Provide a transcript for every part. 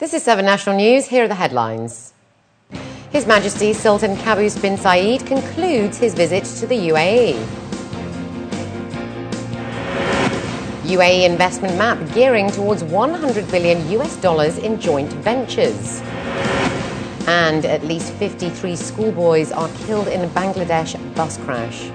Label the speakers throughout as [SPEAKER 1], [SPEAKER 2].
[SPEAKER 1] This is 7National News. Here are the headlines. His Majesty Sultan Qaboos bin Saeed concludes his visit to the UAE. UAE investment map gearing towards $100 billion in joint ventures. And at least 53 schoolboys are killed in a Bangladesh bus crash.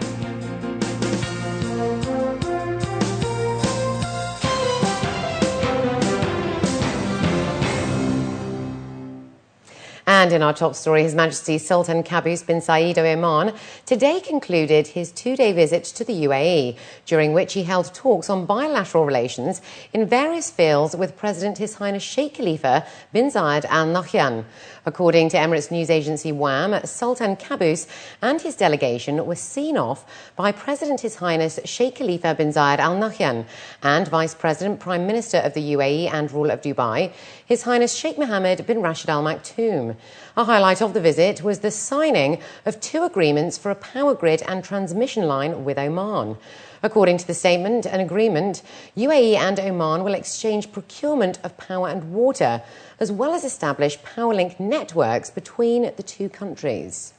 [SPEAKER 1] And in our top story, His Majesty Sultan Qaboos bin Saeed of Oman today concluded his two-day visit to the UAE, during which he held talks on bilateral relations in various fields with President His Highness Sheikh Khalifa bin Zayed Al Nahyan. According to Emirates news agency WAM, Sultan Qaboos and his delegation were seen off by President His Highness Sheikh Khalifa bin Zayed Al Nahyan and Vice President, Prime Minister of the UAE and ruler of Dubai, His Highness Sheikh Mohammed bin Rashid Al Maktoum. A highlight of the visit was the signing of two agreements for a power grid and transmission line with Oman. According to the statement and agreement, UAE and Oman will exchange procurement of power and water, as well as establish power link networks between the two countries.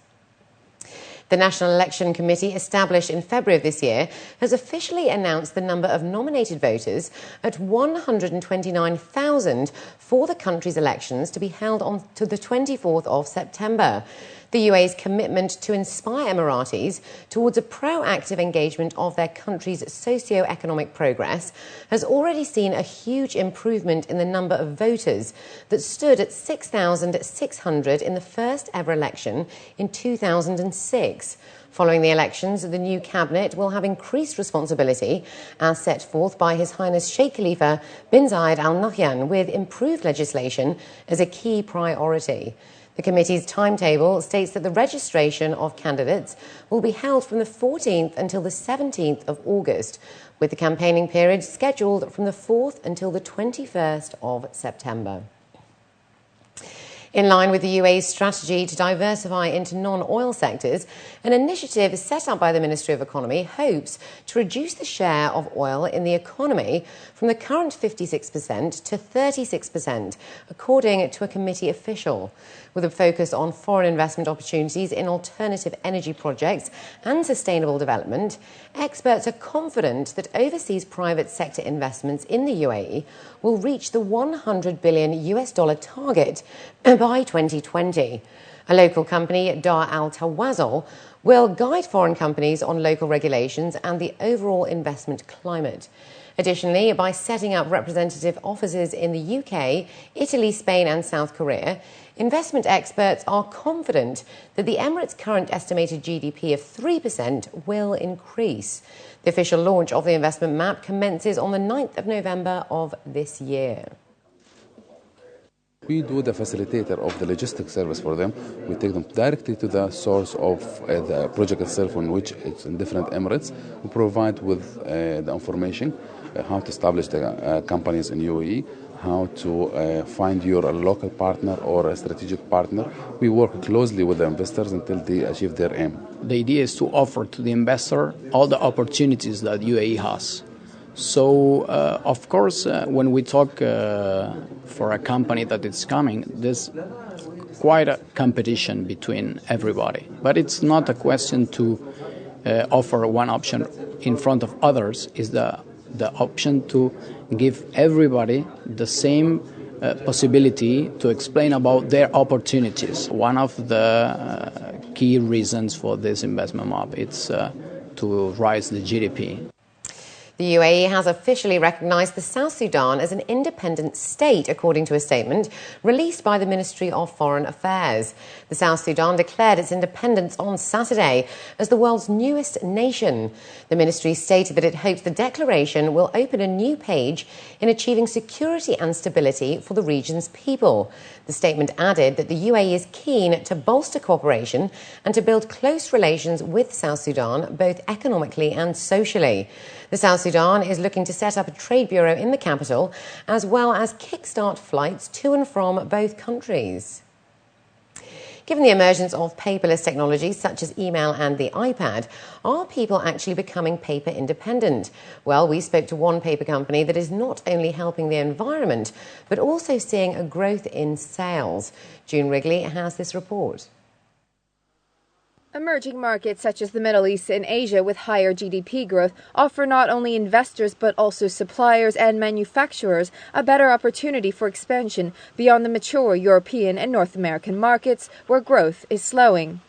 [SPEAKER 1] The National Election Committee, established in February of this year, has officially announced the number of nominated voters at 129,000 for the country's elections to be held on to the 24th of September. The UAE's commitment to inspire Emiratis towards a proactive engagement of their country's socio-economic progress has already seen a huge improvement in the number of voters that stood at 6,600 in the first ever election in 2006. Following the elections, the new cabinet will have increased responsibility, as set forth by His Highness Sheikh Khalifa bin Zayed Al Nahyan, with improved legislation as a key priority. The committee's timetable states that the registration of candidates will be held from the 14th until the 17th of August, with the campaigning period scheduled from the 4th until the 21st of September. In line with the UAE's strategy to diversify into non-oil sectors, an initiative set up by the Ministry of Economy hopes to reduce the share of oil in the economy from the current 56% to 36%, according to a committee official. With a focus on foreign investment opportunities in alternative energy projects and sustainable development, experts are confident that overseas private sector investments in the UAE will reach the $100 billion target by 2020. A local company, Dar Al Tawazul, will guide foreign companies on local regulations and the overall investment climate. Additionally, by setting up representative offices in the UK, Italy, Spain and South Korea, investment experts are confident that the Emirates' current estimated GDP of 3% will increase. The official launch of the investment map commences on the 9th of November of this year.
[SPEAKER 2] We do the facilitator of the logistics service for them. We take them directly to the source of the project itself, on which it's in different Emirates. We provide with the information, how to establish the companies in UAE, how to find your local partner or a strategic partner. We work closely with the investors until they achieve their aim.
[SPEAKER 3] The idea is to offer to the investor all the opportunities that UAE has. So, of course, when we talk for a company that is coming, there's quite a competition between everybody. But it's not a question to offer one option in front of others. It's the option to give everybody the same possibility to explain about their opportunities. One of the key reasons for this investment map is to rise the GDP.
[SPEAKER 1] The UAE has officially recognised the South Sudan as an independent state, according to a statement released by the Ministry of Foreign Affairs. The South Sudan declared its independence on Saturday as the world's newest nation. The ministry stated that it hopes the declaration will open a new page in achieving security and stability for the region's people. The statement added that the UAE is keen to bolster cooperation and to build close relations with South Sudan, both economically and socially. The South Sudan is looking to set up a trade bureau in the capital, as well as kickstart flights to and from both countries. Given the emergence of paperless technologies such as email and the iPad, are people actually becoming paper independent? Well, we spoke to one paper company that is not only helping the environment, but also seeing a growth in sales. June Wrigley has this report.
[SPEAKER 4] Emerging markets such as the Middle East and Asia with higher GDP growth offer not only investors but also suppliers and manufacturers a better opportunity for expansion beyond the mature European and North American markets where growth is slowing.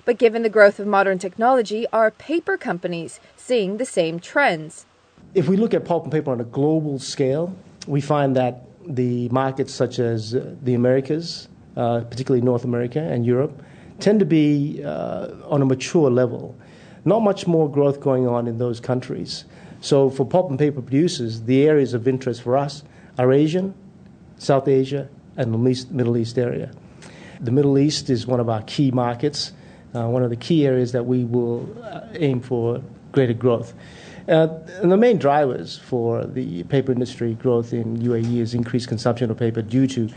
[SPEAKER 4] But given the growth of modern technology, are paper companies seeing the same trends?
[SPEAKER 5] If we look at pulp and paper on a global scale, we find that the markets such as the Americas, particularly North America and Europe, tend to be on a mature level. Not much more growth going on in those countries. So for pulp and paper producers, the areas of interest for us are Asian, South Asia, and the Middle East area. The Middle East is one of our key markets, one of the key areas that we will aim for greater growth. And the main drivers for the paper industry growth in UAE is increased consumption of paper due to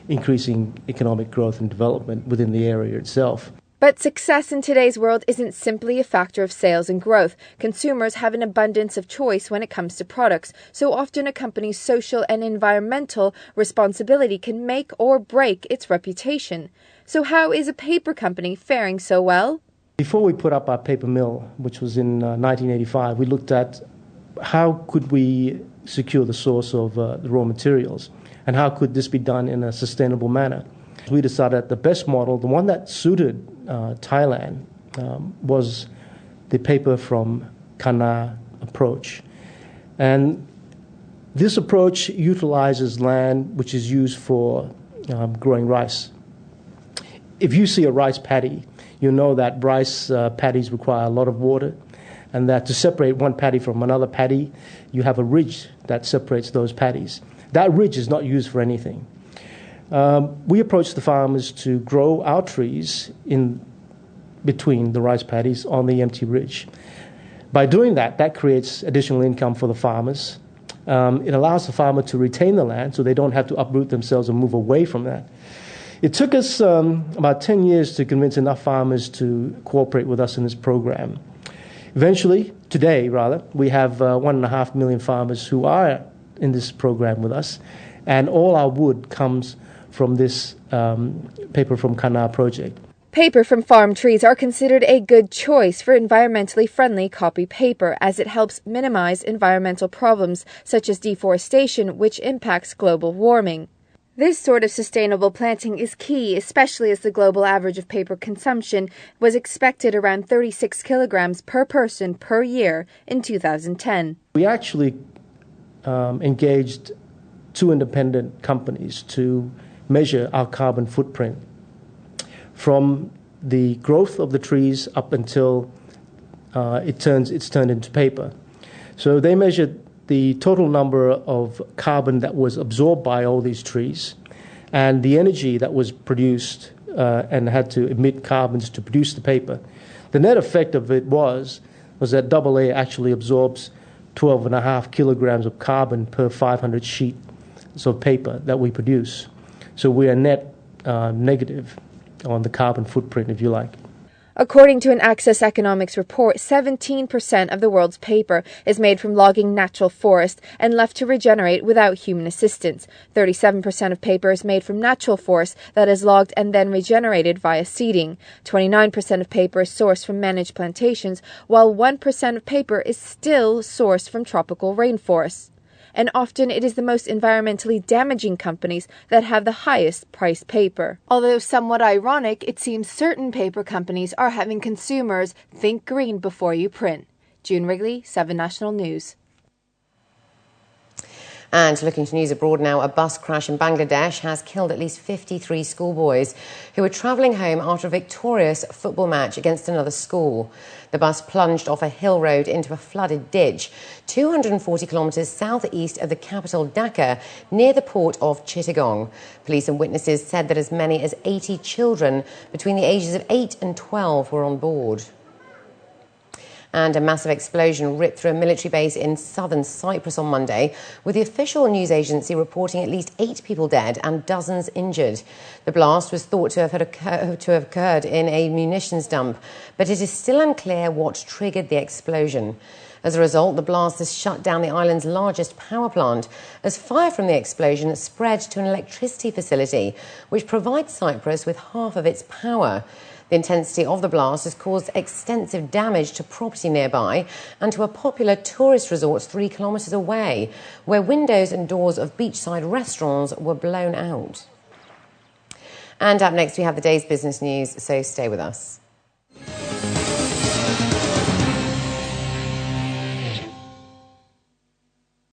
[SPEAKER 5] increasing economic growth and development within the area itself.
[SPEAKER 4] But success in today's world isn't simply a factor of sales and growth. Consumers have an abundance of choice when it comes to products, so often a company's social and environmental responsibility can make or break its reputation. So how is a paper company faring so well?
[SPEAKER 5] Before we put up our paper mill, which was in 1985, we looked at how could we secure the source of the raw materials and how could this be done in a sustainable manner. We decided that the best model, the one that suited Thailand, was the paper from Kanna approach. And this approach utilizes land which is used for growing rice. If you see a rice paddy, you know that rice paddies require a lot of water, and that to separate one paddy from another paddy, you have a ridge that separates those paddies. That ridge is not used for anything. We approached the farmers to grow our trees in between the rice paddies on the empty ridge. By doing that, that creates additional income for the farmers. It allows the farmer to retain the land so they don't have to uproot themselves and move away from that. It took us about 10 years to convince enough farmers to cooperate with us in this program. Eventually, today rather, we have 1.5 million farmers who are in this program with us, and all our wood comes from this paper from Kanna project.
[SPEAKER 4] Paper from farm trees are considered a good choice for environmentally friendly copy paper as it helps minimize environmental problems such as deforestation, which impacts global warming. This sort of sustainable planting is key, especially as the global average of paper consumption was expected around 36 kilograms per person per year in 2010.
[SPEAKER 5] We actually engaged 2 independent companies to measure our carbon footprint from the growth of the trees up until it's turned into paper. So they measured the total number of carbon that was absorbed by all these trees and the energy that was produced and had to emit carbons to produce the paper. The net effect of it was that AA actually absorbs 12.5 kilograms of carbon per 500 sheets of paper that we produce. So we are net negative on the carbon footprint, if you like.
[SPEAKER 4] According to an Access Economics report, 17% of the world's paper is made from logging natural forest and left to regenerate without human assistance. 37% of paper is made from natural forest that is logged and then regenerated via seeding. 29% of paper is sourced from managed plantations, while 1% of paper is still sourced from tropical rainforests. And often it is the most environmentally damaging companies that have the highest priced paper. Although somewhat ironic, it seems certain paper companies are having consumers think green before you print. June Wrigley, 7National News.
[SPEAKER 1] And looking to news abroad now, a bus crash in Bangladesh has killed at least 53 schoolboys who were travelling home after a victorious football match against another school. The bus plunged off a hill road into a flooded ditch 240 kilometres southeast of the capital Dhaka, near the port of Chittagong. Police and witnesses said that as many as 80 children between the ages of 8 and 12 were on board. And a massive explosion ripped through a military base in southern Cyprus on Monday, with the official news agency reporting at least 8 people dead and dozens injured. The blast was thought to have occurred in a munitions dump, but it is still unclear what triggered the explosion. As a result, the blast has shut down the island's largest power plant, as fire from the explosion spread to an electricity facility, which provides Cyprus with half of its power. The intensity of the blast has caused extensive damage to property nearby and to a popular tourist resort 3 kilometres away, where windows and doors of beachside restaurants were blown out. And up next, we have the day's business news, so stay with us.